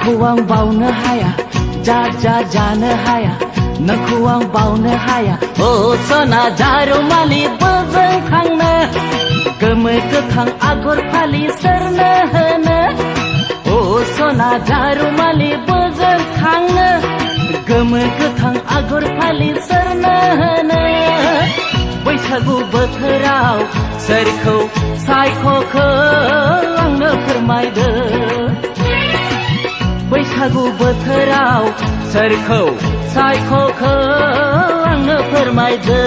नोंखौ आं बावनो हाया जा जा जानो हाया नोंखौ आं बावनो हाया ओ सना जारुमालि बोजों थांनो गोमो गोथां आगर फालि सोरनो होनो ओ सना जारुमालि बोजों थांनो गोमो गोथां आगर फालि सोरनो होनो बैसागु बोथोराव सोरखौ सायख'खो आंनो फोरमायदो बैसागु बोथोराव सोरखौ सायख'खो आंनो फोरमायदो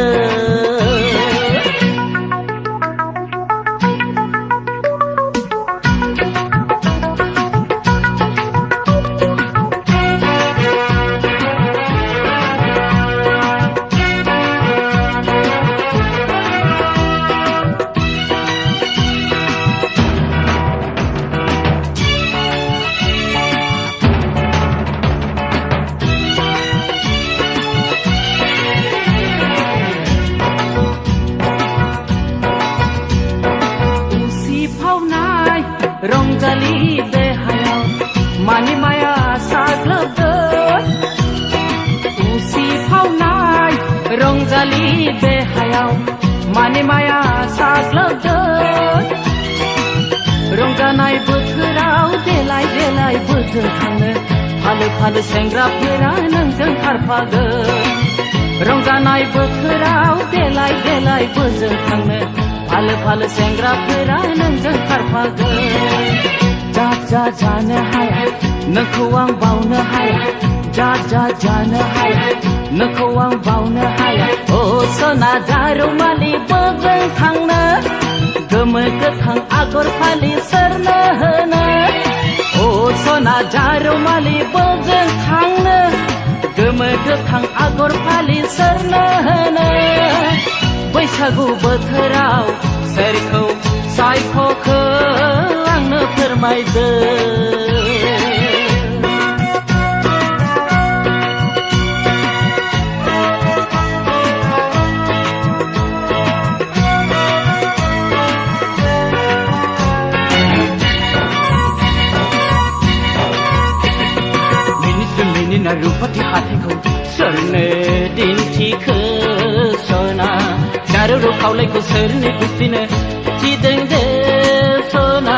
रंजालि देहायाव मानि माया साग्लोबदों उसिफावनाय रंजालि देहायाव मानि माया साग्लोबदों रंजानाय बोथोराव देलाय देलाय बोजों थांनो फालो फालो सेंग्राफोरा नोंजों खारफागोन रंजानाय बोथोराव देलाय देलाय बोजों थांनो फालो फालो सेंग्राफोरा नोंजों खारफागोन जा जा जानो हाया नोंखौ आं बावनो हाया जा जा जानो हाया नोंखौ आं बावनो हाया ओ सना जारुमालि बोजों थांनो गोमो गोथां आगर फालि सोरनो होनो ओ सना जारुमालि बोजों थांनो गोमो गोथां आगर फालि सोरनो होनो बैसागु बोथोराव सोरखौ सायख'खो आंनो फोरमायदो मिनिना रुपाथि हाथायखौ सोरनो दिन्थिखो सना जारु खावलायखौ सोरनो गुस्थिनो थिदों दे सना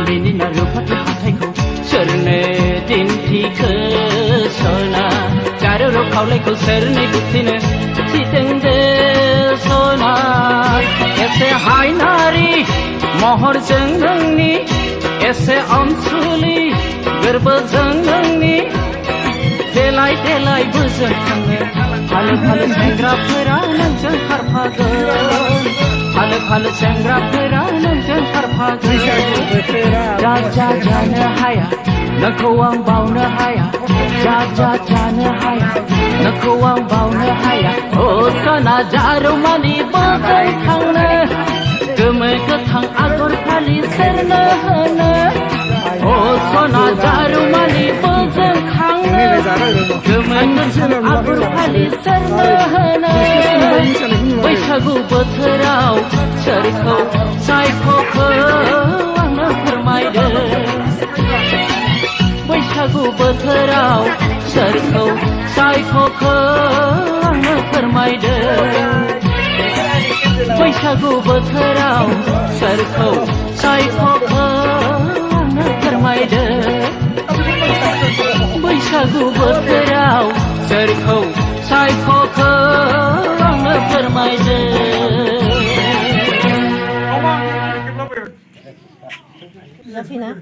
मिनिना रुपाथि हाथायखौ सोरनो दिन्थिखो सना जारु खावलायखौ सोरनो गुस्थिनो थिदों दे सना एसे हायनारि महरजों नोंनि एसे अनसुलि गोरबोजों नोंनि देलाय देलाय बोजों थांनो फालो फालो सेंग्राफोरा नोंजों खारफागोन फालो फालो सेंग्राफोरा नोंजों खारफागोन जा जा जानो हाया नोंखौ आं बावनो हाया जा जा जानो हाया नोंखौ आं बावनो हाया ओ सना जारुमालि बोजों थांनो गोमो गोथां आगर फालि सोरनो होनो ओ सना जारुमालि बोजों थांनो गोमो गोथां आगर फालि सोरनो होनो बैसागु बोथोराव सोरखौ सायख'खो आंनो फोरमायदो बैसागु बोथोराव सोरखौ सायख'खो आंनो फोरमायदो बैसागु बोथोराव सोरखौ सायख'खो आंनो फोरमायदो बैसागु बोथोराव सोरखौ सायख'खो आंनो फोरमायदो Là khi nào?